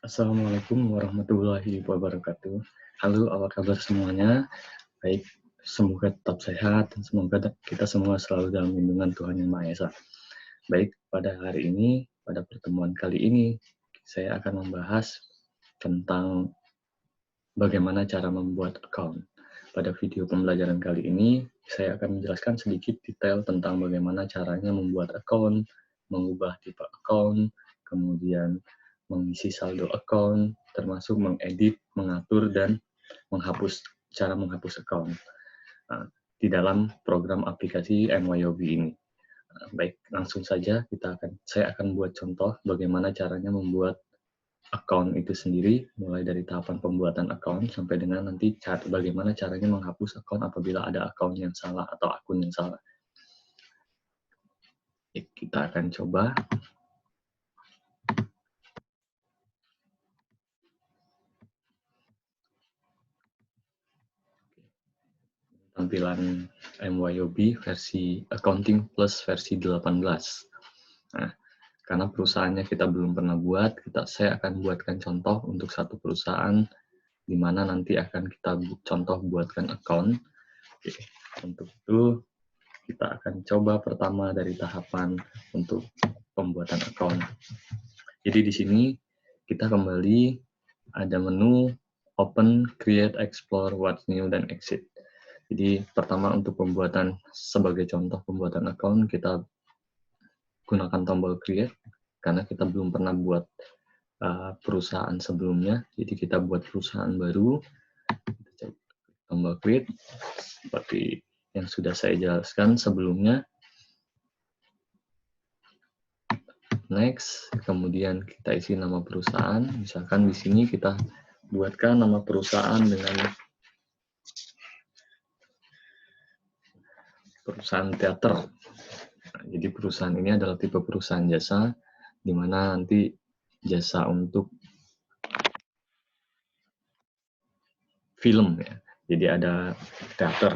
Assalamualaikum warahmatullahi wabarakatuh. Halo, apa kabar semuanya? Baik, semoga tetap sehat dan semoga kita semua selalu dalam lindungan Tuhan Yang Maha Esa. Baik, pada hari ini, pada pertemuan kali ini, saya akan membahas tentang bagaimana cara membuat account. Pada video pembelajaran kali ini, saya akan menjelaskan sedikit detail tentang bagaimana caranya membuat account, mengubah tipe account, kemudian mengisi saldo account, termasuk mengedit, mengatur, dan cara menghapus account di dalam program aplikasi MYOB ini. Baik, langsung saja saya akan buat contoh bagaimana caranya membuat account itu sendiri, mulai dari tahapan pembuatan account sampai dengan nanti bagaimana caranya menghapus account apabila ada account yang salah atau akun yang salah. Kita akan coba. Tampilan MYOB versi Accounting Plus versi 18. Nah, karena perusahaannya kita belum pernah buat, saya akan buatkan contoh untuk satu perusahaan di mana nanti akan kita contoh buatkan account. Oke, untuk itu kita akan coba pertama dari tahapan untuk pembuatan account. Jadi di sini kita kembali ada menu Open, Create, Explore, What's New, dan Exit. Jadi pertama untuk pembuatan, sebagai contoh pembuatan account, kita gunakan tombol Create, karena kita belum pernah buat perusahaan sebelumnya, jadi kita buat perusahaan baru. Kita tombol Create, seperti yang sudah saya jelaskan sebelumnya. Next, kemudian kita isi nama perusahaan. Misalkan di sini kita buatkan nama perusahaan dengan perusahaan teater. Nah, jadi perusahaan ini adalah tipe perusahaan jasa, di mana nanti jasa untuk film ya. Jadi ada teater.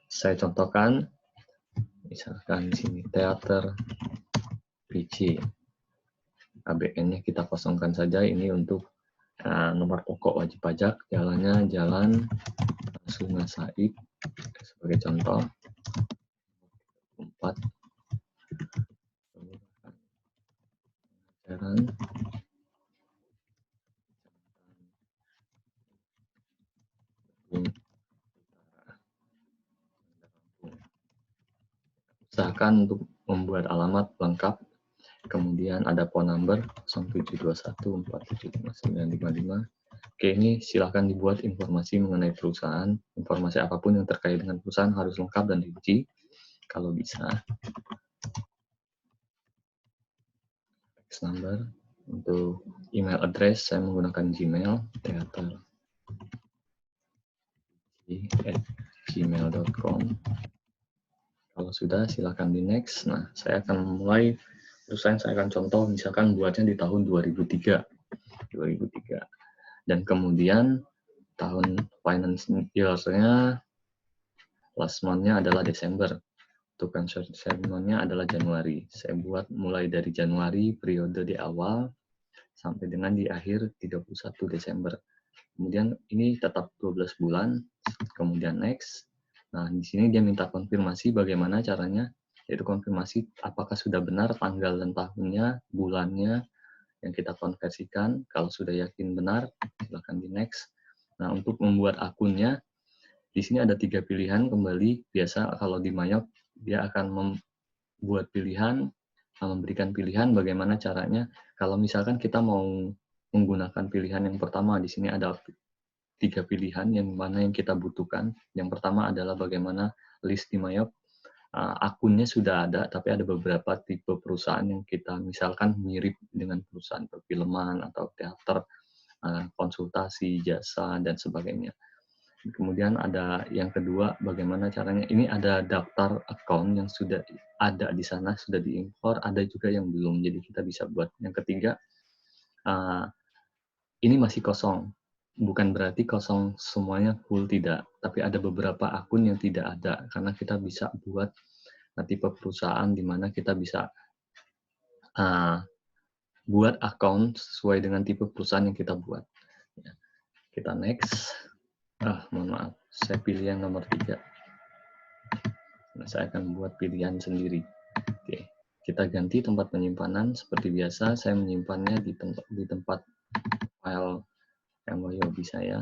Saya contohkan, misalkan di sini teater PC. ABN-nya kita kosongkan saja, ini untuk nomor pokok wajib pajak, jalannya Jalan Rasuna Said sebagai contoh. 4 pengajaran usahakan untuk membuat alamat lengkap, kemudian ada phone number 0721475955. Oke, ini silahkan dibuat informasi mengenai perusahaan. Informasi apapun yang terkait dengan perusahaan harus lengkap dan rinci, kalau bisa. Fax number, untuk email address saya menggunakan Gmail, teater@gmail.com. Kalau sudah, silakan di next. Nah, saya akan mulai perusahaan, saya akan contoh, misalkan buatnya di tahun 2003. Dan kemudian tahun finance year-nya, last month-nya adalah Desember. Untuk ceremony-nya adalah Januari. Saya buat mulai dari Januari, periode di awal, sampai dengan di akhir 31 Desember. Kemudian ini tetap 12 bulan, kemudian next. Nah, di sini dia minta konfirmasi bagaimana caranya, yaitu konfirmasi apakah sudah benar tanggal dan tahunnya, bulannya yang kita konversikan. Kalau sudah yakin benar, silakan di next. Nah, untuk membuat akunnya, di sini ada 3 pilihan kembali. Biasa kalau di Mayop, dia akan membuat pilihan, memberikan pilihan bagaimana caranya. Kalau misalkan kita mau menggunakan pilihan yang pertama, di sini ada 3 pilihan yang mana yang kita butuhkan. Yang pertama adalah bagaimana list di Mayop akunnya sudah ada, tapi ada beberapa tipe perusahaan yang kita misalkan mirip dengan perusahaan perfilman atau teater, konsultasi, jasa, dan sebagainya. Kemudian ada yang kedua, bagaimana caranya. Ini ada daftar account yang sudah ada di sana, sudah diimpor, ada juga yang belum, jadi kita bisa buat. Yang ketiga, ini masih kosong. Bukan berarti kosong semuanya full, tidak. Tapi ada beberapa akun yang tidak ada, karena kita bisa buat tipe perusahaan di mana kita bisa buat account sesuai dengan tipe perusahaan yang kita buat. Ya, kita next. Mohon maaf, saya pilih yang nomor 3. Nah, saya akan buat pilihan sendiri. Oke, kita ganti tempat penyimpanan. Seperti biasa, saya menyimpannya di tempat file MYOB saya.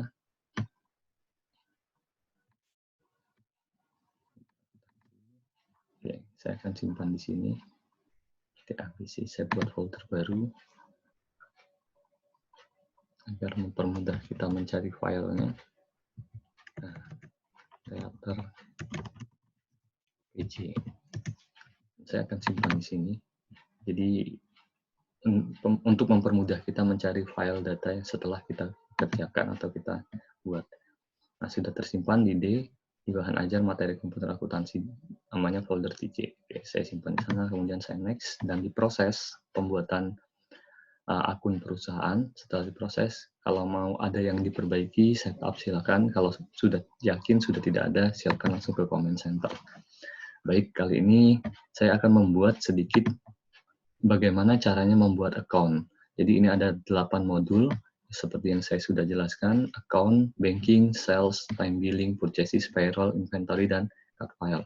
Oke, saya akan simpan di sini. TAPC, saya buat folder baru agar mempermudah kita mencari filenya. Nah, teater PJ. Saya akan simpan di sini. Jadi untuk mempermudah kita mencari file data setelah kita kerjakan atau kita buat. Nah, sudah tersimpan di D, di bahan ajar materi komputer akuntansi, namanya folder TJ. Oke, saya simpan di sana, kemudian saya next, dan diproses pembuatan akun perusahaan. Setelah diproses, kalau mau ada yang diperbaiki, setup silakan. Kalau sudah yakin sudah tidak ada, silakan langsung ke comment center. Baik, kali ini saya akan membuat sedikit bagaimana caranya membuat account. Jadi ini ada 8 modul, seperti yang saya sudah jelaskan, account, banking, sales, time billing, purchases, payroll, inventory, dan card file.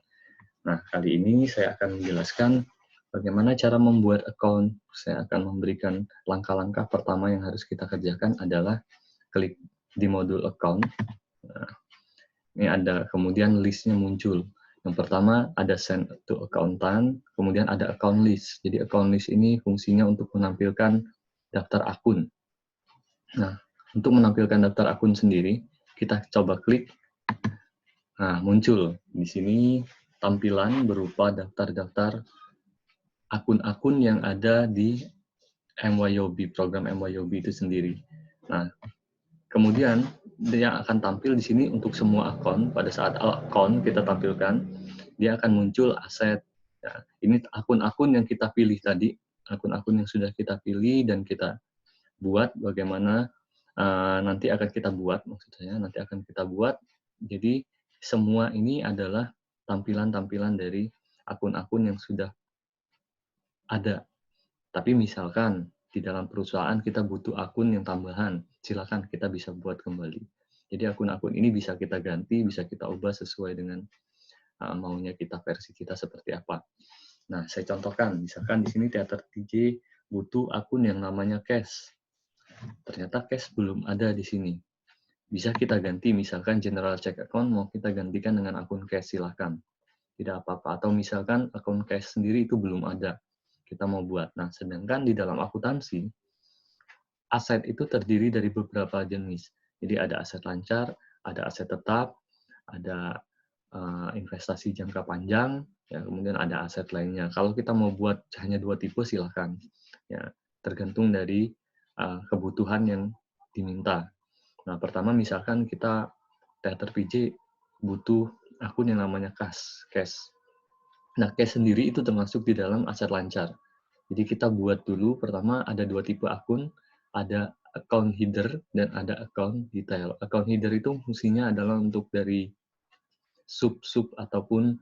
Nah, kali ini saya akan menjelaskan bagaimana cara membuat account. Saya akan memberikan langkah-langkah pertama yang harus kita kerjakan adalah klik di modul account. Nah, ini ada, kemudian listnya muncul. Yang pertama ada send to accountant, kemudian ada account list. Jadi account list ini fungsinya untuk menampilkan daftar akun. Nah, untuk menampilkan daftar akun sendiri, kita coba klik. Nah, muncul di sini tampilan berupa daftar-daftar akun-akun yang ada di MYOB, program MYOB itu sendiri. Nah, kemudian dia akan tampil di sini untuk semua akun. Pada saat akun kita tampilkan, dia akan muncul aset. Nah, ini akun-akun yang kita pilih tadi, akun-akun yang sudah kita pilih dan kita buat bagaimana nanti akan kita buat, maksud saya nanti akan kita buat. Jadi semua ini adalah tampilan-tampilan dari akun-akun yang sudah ada. Tapi misalkan di dalam perusahaan kita butuh akun yang tambahan, silakan kita bisa buat kembali. Jadi akun-akun ini bisa kita ganti, bisa kita ubah sesuai dengan maunya kita, versi kita seperti apa. Nah, saya contohkan, misalkan di sini Teater TJ butuh akun yang namanya cash. Ternyata cash belum ada di sini. Bisa kita ganti, misalkan general check account mau kita gantikan dengan akun cash, silahkan. Tidak apa-apa. Atau misalkan akun cash sendiri itu belum ada, kita mau buat. Nah, sedangkan di dalam akuntansi, aset itu terdiri dari beberapa jenis. Jadi ada aset lancar, ada aset tetap, ada investasi jangka panjang, ya, kemudian ada aset lainnya. Kalau kita mau buat hanya 2 tipe, silahkan. Ya, tergantung dari kebutuhan yang diminta. Nah, pertama misalkan kita Teater PJ butuh akun yang namanya cash. Nah, cash sendiri itu termasuk di dalam aset lancar. Jadi kita buat dulu, pertama ada 2 tipe akun, ada account header dan ada account detail. Account header itu fungsinya adalah untuk dari sub-sub ataupun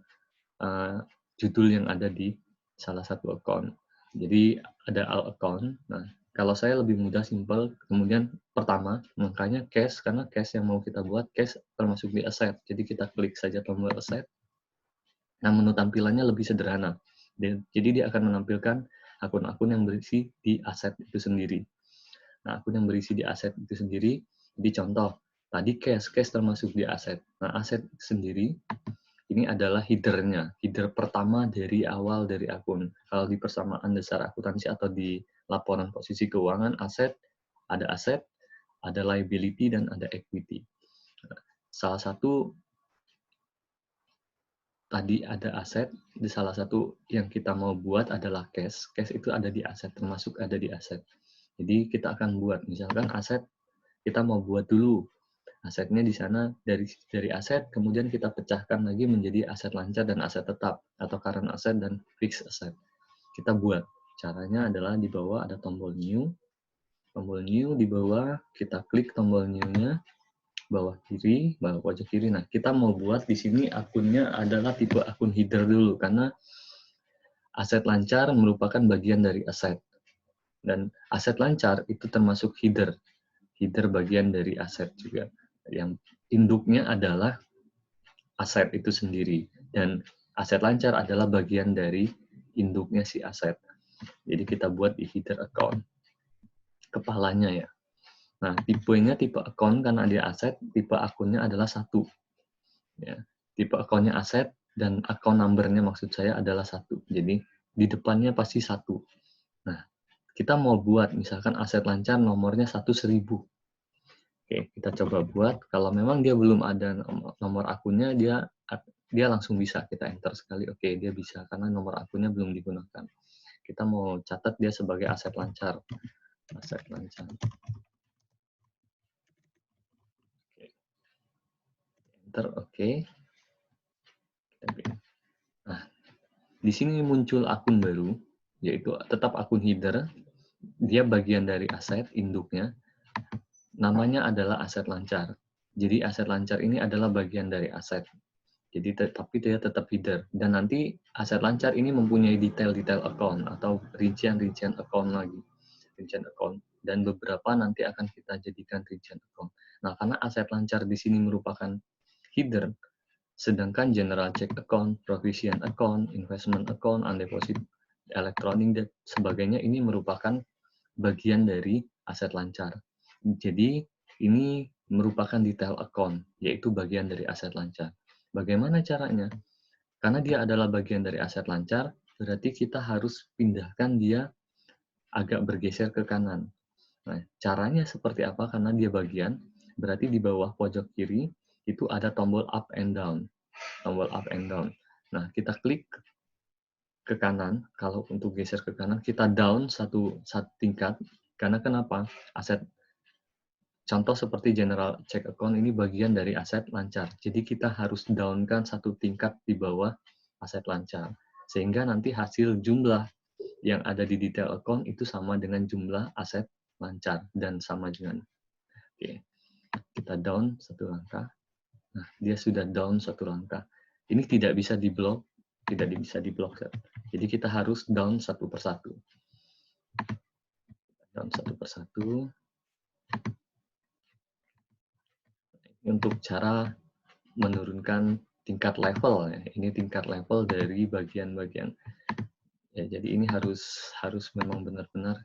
judul yang ada di salah satu account. Jadi ada all account. Nah, kalau saya lebih mudah, simple. Kemudian pertama, makanya cash, karena cash yang mau kita buat, cash termasuk di asset. Jadi kita klik saja tombol asset. Nah, menu tampilannya lebih sederhana. Jadi dia akan menampilkan akun-akun yang berisi di aset itu sendiri. Nah, akun yang berisi di aset itu sendiri, di contoh, tadi cash termasuk di aset. Nah, aset sendiri, ini adalah header-nya, header pertama dari awal dari akun. Kalau di persamaan dasar akuntansi atau di laporan posisi keuangan, aset, ada liability, dan ada equity. Salah satu tadi ada aset, di salah satu yang kita mau buat adalah cash. Cash itu ada di aset, termasuk ada di aset. Jadi kita akan buat, misalkan aset, kita mau buat dulu asetnya di sana dari aset, kemudian kita pecahkan lagi menjadi aset lancar dan aset tetap, atau current asset dan fixed asset. Kita buat. Caranya adalah di bawah ada tombol new di bawah, kita klik tombol new-nya, bawah kiri, bawah pojok kiri. Nah, kita mau buat di sini akunnya adalah tipe akun header dulu, karena aset lancar merupakan bagian dari aset. Dan aset lancar itu termasuk header. Header bagian dari aset juga. Yang induknya adalah aset itu sendiri. Dan aset lancar adalah bagian dari induknya si aset. Jadi kita buat di header account. Kepalanya ya. Nah, tipenya tipe account karena dia aset, tipe akunnya adalah 1. Ya. Tipe akunnya aset dan account number-nya maksud saya adalah 1. Jadi di depannya pasti 1. Nah, kita mau buat misalkan aset lancar nomornya 1.1000. Oke, kita coba buat. Kalau memang dia belum ada nomor akunnya, dia langsung bisa kita enter sekali. Oke, dia bisa karena nomor akunnya belum digunakan. Kita mau catat dia sebagai aset lancar. Aset lancar. Enter, oke. Nah, di sini muncul akun baru, yaitu tetap akun header. Dia bagian dari aset induknya. Namanya adalah aset lancar. Jadi aset lancar ini adalah bagian dari aset. Jadi tapi dia tetap header. Dan nanti aset lancar ini mempunyai detail-detail account atau rincian-rincian account lagi. Rincian account. Dan beberapa nanti akan kita jadikan rincian account. Nah, karena aset lancar di sini merupakan header, sedangkan general check account, provision account, investment account, undeposit, electronic debt, sebagainya ini merupakan bagian dari aset lancar. Jadi ini merupakan detail account, yaitu bagian dari aset lancar. Bagaimana caranya? Karena dia adalah bagian dari aset lancar, berarti kita harus pindahkan dia agak bergeser ke kanan. Nah, caranya seperti apa? Karena dia bagian, berarti di bawah pojok kiri itu ada tombol up and down. Tombol up and down. Nah, kita klik ke kanan. Kalau untuk geser ke kanan, kita down satu tingkat. Karena kenapa? Aset contoh seperti general check account ini bagian dari aset lancar. Jadi kita harus downkan satu tingkat di bawah aset lancar. Sehingga nanti hasil jumlah yang ada di detail account itu sama dengan jumlah aset lancar dan sama dengan. Oke, kita down satu langkah. Nah, dia sudah down satu langkah. Ini tidak bisa diblok, tidak bisa diblok. Jadi kita harus down satu persatu. Down satu persatu. Untuk cara menurunkan tingkat level ya. Ini tingkat level dari bagian-bagian. Ya, jadi ini harus memang benar-benar.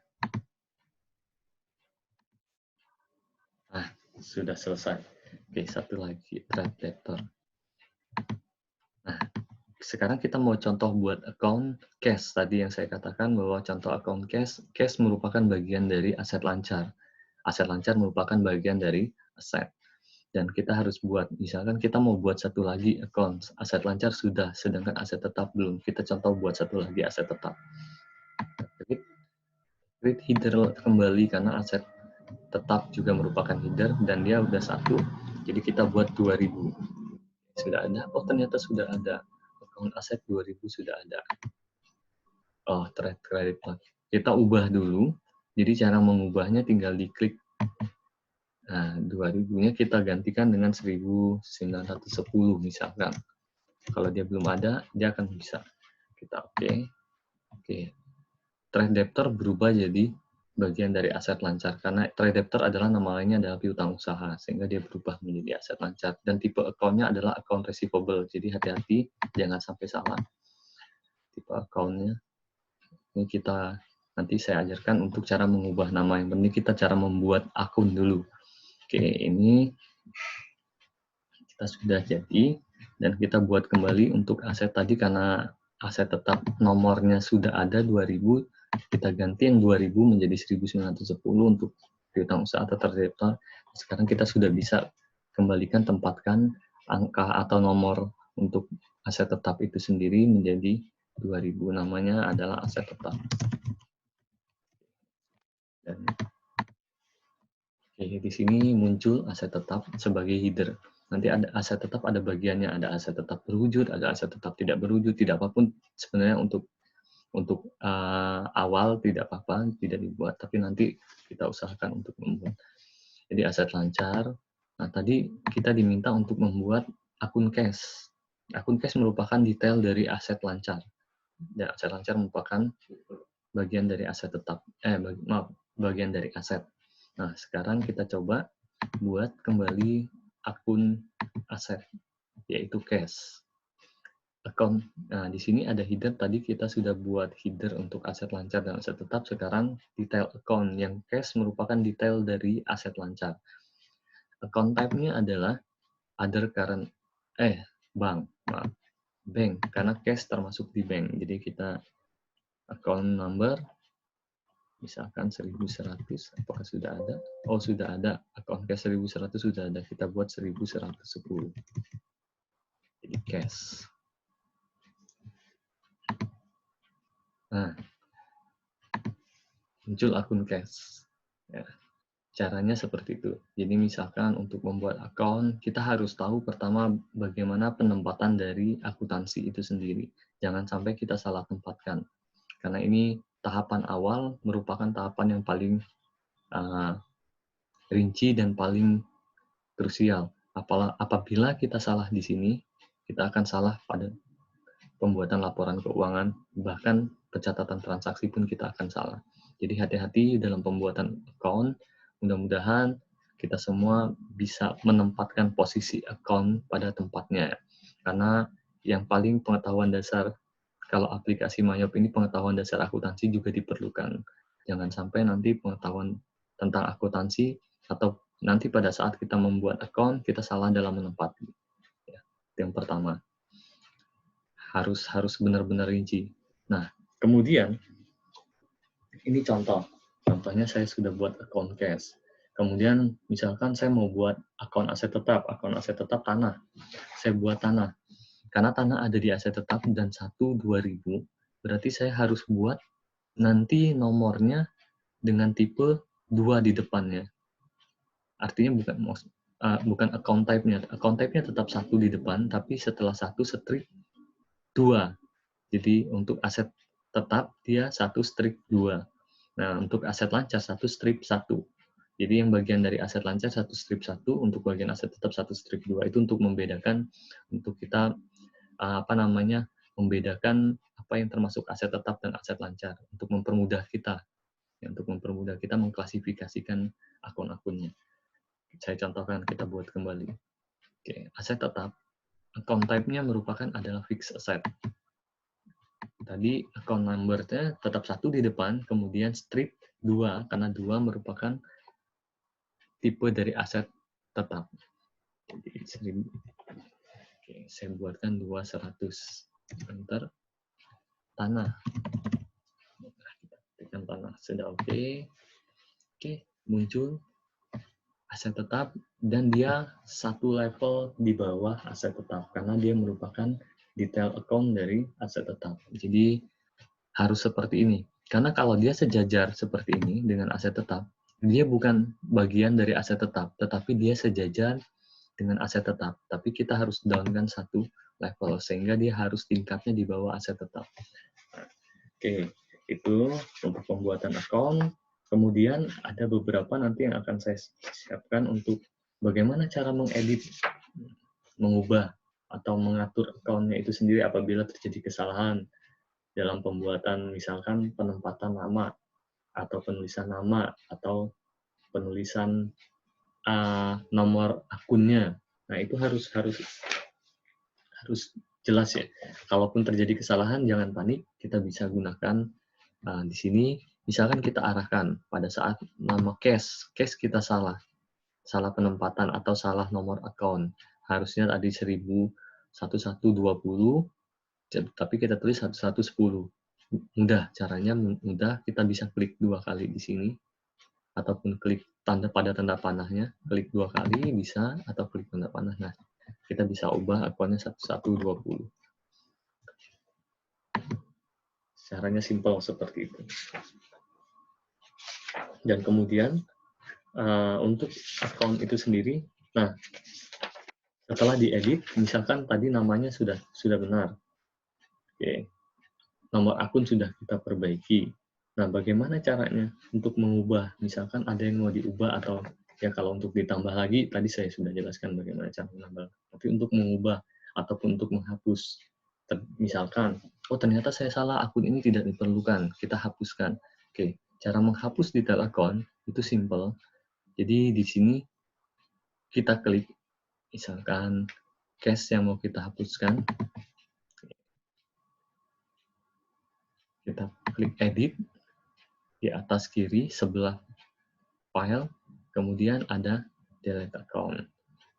Nah, sudah selesai. Oke, satu lagi trade debtor. Nah, sekarang kita mau contoh buat account cash. Tadi yang saya katakan bahwa contoh account cash merupakan bagian dari aset lancar. Aset lancar merupakan bagian dari aset. Dan kita harus buat, misalkan kita mau buat satu lagi account, aset lancar sudah, sedangkan aset tetap belum. Kita contoh buat satu lagi aset tetap. Create header kembali karena aset tetap juga merupakan header dan dia udah satu. Jadi kita buat 2000. Sudah ada. Oh, ternyata sudah ada. Account aset 2000 sudah ada. Oh, trade credit. Kita ubah dulu. Jadi cara mengubahnya tinggal diklik. Nah, 2000-nya kita gantikan dengan 1910 misalkan. Kalau dia belum ada, dia akan bisa. Kita oke. Oke. Trade debtor berubah jadi bagian dari aset lancar. Karena trade debtor adalah nama lainnya adalah piutang usaha. Sehingga dia berubah menjadi aset lancar. Dan tipe account-nya adalah account receivable. Jadi hati-hati, jangan sampai salah. Tipe account-nya. Ini kita nanti saya ajarkan untuk cara mengubah nama. Yang penting kita cara membuat akun dulu. Oke, ini kita sudah jadi dan kita buat kembali untuk aset tadi karena aset tetap nomornya sudah ada 2000, kita ganti yang 2000 menjadi 1910 untuk piutang usaha atau terdaftar. Sekarang kita sudah bisa kembalikan tempatkan angka atau nomor untuk aset tetap itu sendiri menjadi 2000, namanya adalah aset tetap. Dan oke, di sini muncul aset tetap sebagai header. Nanti ada aset tetap, ada bagiannya, ada aset tetap berwujud, ada aset tetap tidak berwujud, tidak apapun sebenarnya untuk awal tidak apa-apa, tidak dibuat, tapi nanti kita usahakan untuk membuat. Jadi aset lancar. Nah, tadi kita diminta untuk membuat akun cash. Akun cash merupakan detail dari aset lancar. Dan aset lancar merupakan bagian dari aset tetap. Bagian dari aset. Nah, sekarang kita coba buat kembali akun aset, yaitu cash. Account. Nah, di sini ada header. Tadi kita sudah buat header untuk aset lancar dan aset tetap. Sekarang detail account, yang cash merupakan detail dari aset lancar. Account type-nya adalah other current, bank, maaf, bank, karena cash termasuk di bank. Jadi kita account number, misalkan 1100, apakah sudah ada? Oh, sudah ada. Account cash 1100 sudah ada. Kita buat 1110. Jadi cash. Nah, muncul akun cash. Ya, caranya seperti itu. Jadi misalkan untuk membuat akun, kita harus tahu pertama bagaimana penempatan dari akuntansi itu sendiri. Jangan sampai kita salah tempatkan. Karena ini tahapan awal merupakan tahapan yang paling rinci dan paling krusial. Apabila kita salah di sini, kita akan salah pada pembuatan laporan keuangan, bahkan pencatatan transaksi pun kita akan salah. Jadi hati-hati dalam pembuatan account. Mudah-mudahan kita semua bisa menempatkan posisi account pada tempatnya. Karena yang paling pengetahuan dasar, kalau aplikasi Mayop ini pengetahuan dasar akuntansi juga diperlukan. Jangan sampai nanti pengetahuan tentang akuntansi atau nanti pada saat kita membuat account, kita salah dalam menempati. Ya, yang pertama. Harus benar-benar rinci. Nah, kemudian ini contohnya saya sudah buat account cash. Kemudian misalkan saya mau buat akun aset tetap tanah. Saya buat tanah. Karena tanah ada di aset tetap dan 1/2000, berarti saya harus buat nanti nomornya dengan tipe 2 di depannya. Artinya bukan account type-nya. Account type-nya tetap 1 di depan, tapi setelah 1 strip 2. Jadi untuk aset tetap dia 1/2. Nah, untuk aset lancar 1/1. Jadi yang bagian dari aset lancar 1/1, untuk bagian aset tetap 1/2. Itu untuk membedakan, untuk kita membedakan apa yang termasuk aset tetap dan aset lancar, untuk mempermudah kita, mengklasifikasikan akun-akunnya. Saya contohkan, kita buat kembali. Oke, aset tetap, account type-nya merupakan adalah fixed asset. Tadi account number-nya tetap 1 di depan, kemudian strip 2, karena 2 merupakan tipe dari aset tetap. Jadi 1000. Oke, saya buatkan 200. Enter. Tanah. Kita tekan tanah. Sudah oke. Oke, muncul aset tetap, dan dia satu level di bawah aset tetap, karena dia merupakan detail account dari aset tetap. Jadi harus seperti ini. Karena kalau dia sejajar seperti ini dengan aset tetap, dia bukan bagian dari aset tetap, tetapi dia sejajar dengan aset tetap. Tapi kita harus down-kan satu level, sehingga dia harus tingkatnya di bawah aset tetap. Oke, itu untuk pembuatan account. Kemudian ada beberapa nanti yang akan saya siapkan untuk bagaimana cara mengedit, mengubah, atau mengatur account-nya itu sendiri apabila terjadi kesalahan dalam pembuatan, misalkan penempatan nama, atau penulisan nama, atau penulisan nomor akunnya. Nah, itu harus jelas ya. Kalaupun terjadi kesalahan, jangan panik. Kita bisa gunakan di sini. Misalkan kita arahkan pada saat nama cash kita salah penempatan atau salah nomor account. Harusnya tadi 1120, tapi kita tulis 1110. Mudah, caranya mudah. Kita bisa klik 2 kali di sini, ataupun klik tanda panahnya, klik 2 kali bisa, atau klik tanda panah. Nah, kita bisa ubah akunnya 1120. Caranya simpel seperti itu. Dan kemudian untuk akun itu sendiri, nah setelah diedit, misalkan tadi namanya sudah benar, oke, nomor akun sudah kita perbaiki. Nah, bagaimana caranya untuk mengubah? Misalkan ada yang mau diubah, atau ya kalau untuk ditambah lagi, tadi saya sudah jelaskan bagaimana cara menambah. Tapi untuk mengubah ataupun untuk menghapus, misalkan oh ternyata saya salah, akun ini tidak diperlukan, kita hapuskan. Oke, cara menghapus detail account itu simple. Jadi di sini kita klik, misalkan cache yang mau kita hapuskan, kita klik edit, di atas kiri sebelah file, kemudian ada delete account.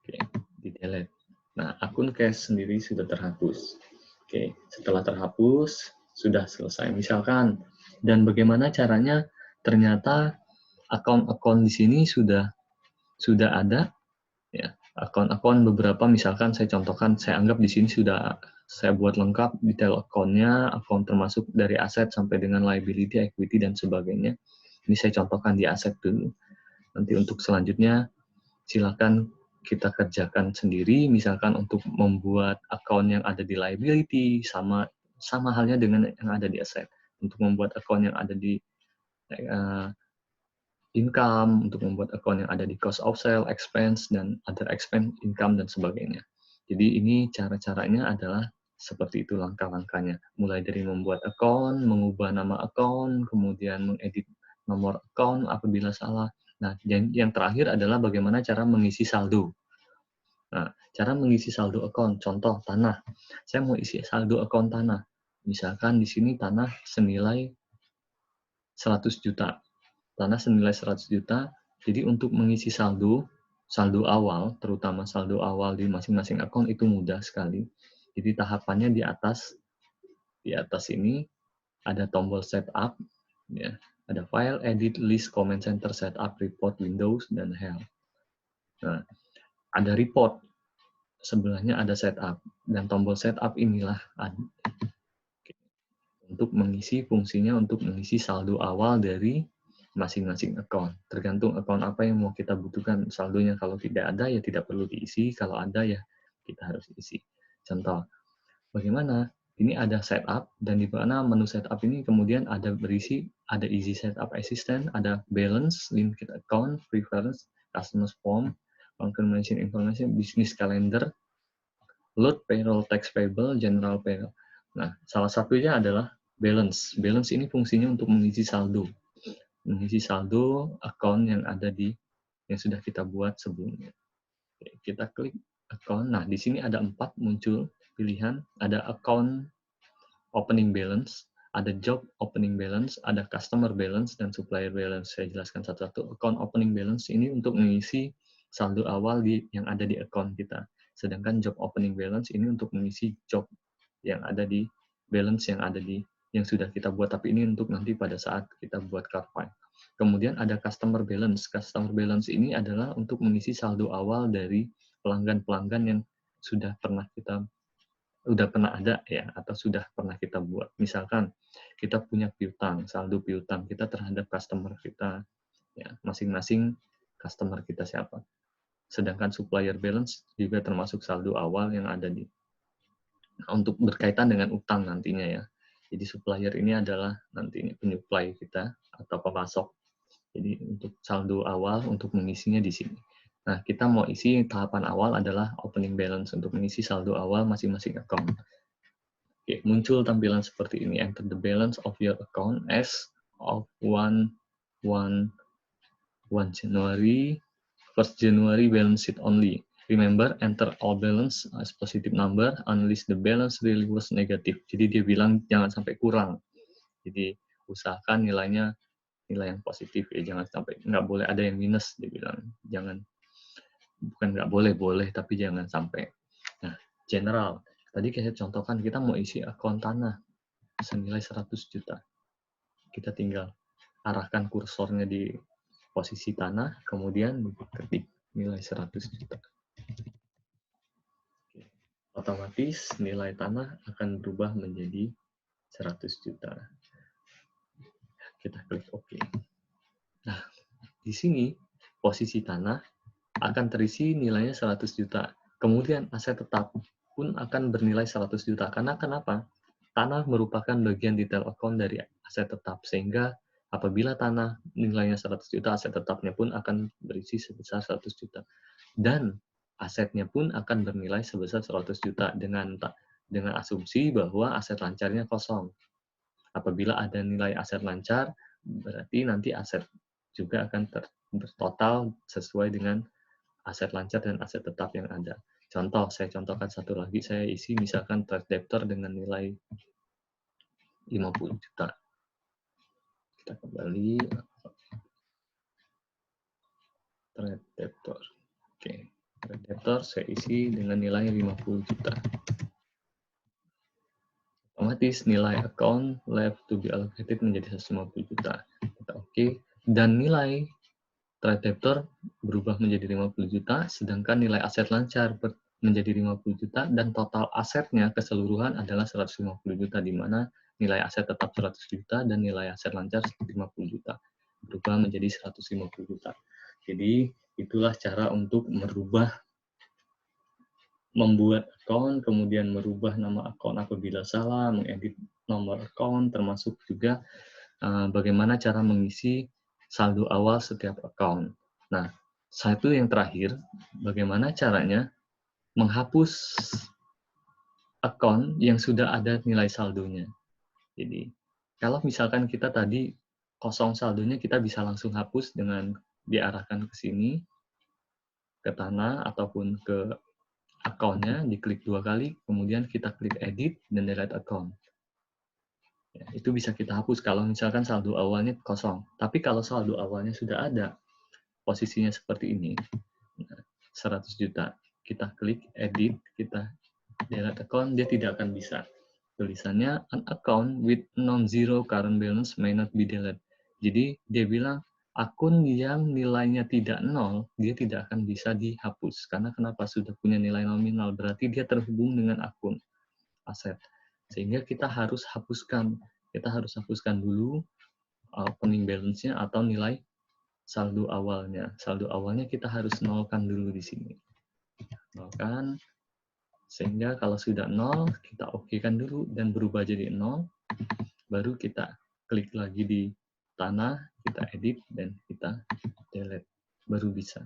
Oke, di delete. Nah, akun cache sendiri sudah terhapus. Oke, setelah terhapus, sudah selesai. Misalkan, dan bagaimana caranya? Ternyata akun-akun di sini sudah ada, ya. Akun-akun beberapa, misalkan saya contohkan, saya anggap di sini sudah saya buat lengkap detail akunnya, akun termasuk dari aset sampai dengan liability, equity, dan sebagainya. Ini saya contohkan di aset dulu. Nanti untuk selanjutnya, silakan kita kerjakan sendiri, misalkan untuk membuat akun yang ada di liability, sama halnya dengan yang ada di aset. Untuk membuat akun yang ada di income, untuk membuat akun yang ada di cost of sale, expense, dan other expense, income, dan sebagainya. Jadi ini cara-caranya adalah seperti itu langkah-langkahnya. Mulai dari membuat akun, mengubah nama akun, kemudian mengedit nomor akun apabila salah. Nah, yang terakhir adalah bagaimana cara mengisi saldo. Nah, cara mengisi saldo akun, contoh tanah. Saya mau isi saldo akun tanah. Misalkan di sini tanah senilai 100 juta. Tanah senilai 100 juta. Jadi untuk mengisi saldo awal, terutama saldo awal di masing-masing akun itu mudah sekali. Jadi tahapannya di atas ini ada tombol setup, ya, ada file, edit, list, comment center, setup, report, Windows, dan help. Nah, ada report, sebelahnya ada setup, dan tombol setup inilah untuk mengisi fungsinya untuk mengisi saldo awal dari masing-masing account. Tergantung account apa yang mau kita butuhkan saldonya. Kalau tidak ada, ya tidak perlu diisi. Kalau ada, ya kita harus isi. Contoh, bagaimana? Ini ada setup, dan di mana menu setup ini kemudian ada berisi, ada easy setup assistant, ada balance, linked account, preference, customers form, confirmation information, business calendar, load, payroll, tax payable, general payroll. Nah, salah satunya adalah balance. Balance ini fungsinya untuk mengisi saldo. Mengisi saldo account yang ada yang sudah kita buat sebelumnya. Oke, kita klik account. Nah, di sini ada 4 muncul pilihan. Ada account opening balance, ada job opening balance, ada customer balance, dan supplier balance. Saya jelaskan satu-satu. Account opening balance ini untuk mengisi saldo awal yang ada di account kita. Sedangkan job opening balance ini untuk mengisi job yang ada di balance yang sudah kita buat, tapi ini untuk nanti pada saat kita buat card file. Kemudian ada customer balance. Customer balance ini adalah untuk mengisi saldo awal dari pelanggan-pelanggan yang sudah pernah ada ya, atau sudah pernah kita buat. Misalkan kita punya piutang, saldo piutang kita terhadap customer kita, ya, masing-masing customer kita siapa. Sedangkan supplier balance juga termasuk saldo awal yang ada untuk berkaitan dengan utang nantinya ya. Jadi supplier ini adalah nanti penyuplai kita atau pemasok. Jadi untuk saldo awal untuk mengisinya di sini. Nah, kita mau isi tahapan awal adalah opening balance untuk mengisi saldo awal masing-masing account. Oke, muncul tampilan seperti ini. Enter the balance of your account as of 1 January, 1st January balance sheet only. Remember, enter all balance as positive number unless the balance really was negative. Jadi dia bilang jangan sampai kurang. Jadi usahakan nilai yang positif ya, jangan sampai, nggak boleh ada yang minus, dia bilang. Bukan nggak boleh, tapi jangan sampai. Nah, general. Tadi saya contohkan kita mau isi akun tanah senilai 100 juta. Kita tinggal arahkan kursornya di posisi tanah, kemudian ketik nilai 100 juta. Otomatis nilai tanah akan berubah menjadi 100 juta. Kita klik OK. Nah, di sini posisi tanah akan terisi nilainya 100 juta. Kemudian aset tetap pun akan bernilai 100 juta. Karena kenapa? Tanah merupakan bagian detail account dari aset tetap. Sehingga apabila tanah nilainya 100 juta, aset tetapnya pun akan berisi sebesar 100 juta. Dan asetnya pun akan bernilai sebesar 100 juta dengan asumsi bahwa aset lancarnya kosong. Apabila ada nilai aset lancar, berarti nanti aset juga akan bertotal sesuai dengan aset lancar dan aset tetap yang ada. Contoh, saya contohkan satu lagi, saya isi misalkan trade debtor dengan nilai 50 juta. Kita kembali, trade debtor. Oke, trade debtor saya isi dengan nilai 50 juta. Otomatis nilai account left to be allocated menjadi 150 juta. Kita oke. Dan nilai trade debtor berubah menjadi 50 juta, sedangkan nilai aset lancar menjadi 50 juta, dan total asetnya keseluruhan adalah 150 juta, di mana nilai aset tetap 100 juta dan nilai aset lancar 50 juta. Berubah menjadi 150 juta. Jadi, itulah cara untuk membuat account, kemudian merubah nama account apabila salah, mengedit nomor account, termasuk juga bagaimana cara mengisi saldo awal setiap account. Nah, satu yang terakhir, bagaimana caranya menghapus account yang sudah ada nilai saldonya. Jadi, kalau misalkan kita tadi kosong saldonya, kita bisa langsung hapus dengan diarahkan ke sini, ke tanah, ataupun ke account-nya, diklik 2 kali, kemudian kita klik edit dan delete account. Ya, itu bisa kita hapus kalau misalkan saldo awalnya kosong. Tapi kalau saldo awalnya sudah ada, posisinya seperti ini, 100 juta. Kita klik edit, kita delete account, dia tidak akan bisa. Tulisannya, an account with non-zero current balance may not be deleted. Jadi, dia bilang, akun yang nilainya tidak nol, dia tidak akan bisa dihapus. Karena kenapa? Sudah punya nilai nominal, berarti dia terhubung dengan akun aset. Sehingga kita harus hapuskan. Kita harus hapuskan dulu opening balance-nya atau nilai saldo awalnya. Saldo awalnya kita harus nolkan dulu di sini. Nolkan, sehingga kalau sudah nol, kita oke-kan dulu dan berubah jadi nol, baru kita klik lagi di tanah, kita edit, dan kita delete. Baru bisa.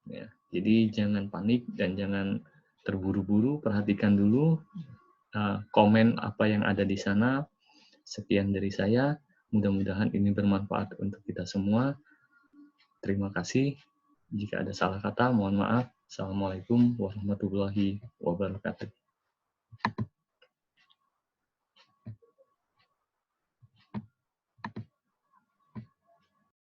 Ya, jadi jangan panik dan jangan terburu-buru, perhatikan dulu komen apa yang ada di sana. Sekian dari saya, mudah-mudahan ini bermanfaat untuk kita semua. Terima kasih. Jika ada salah kata, mohon maaf. Assalamualaikum warahmatullahi wabarakatuh.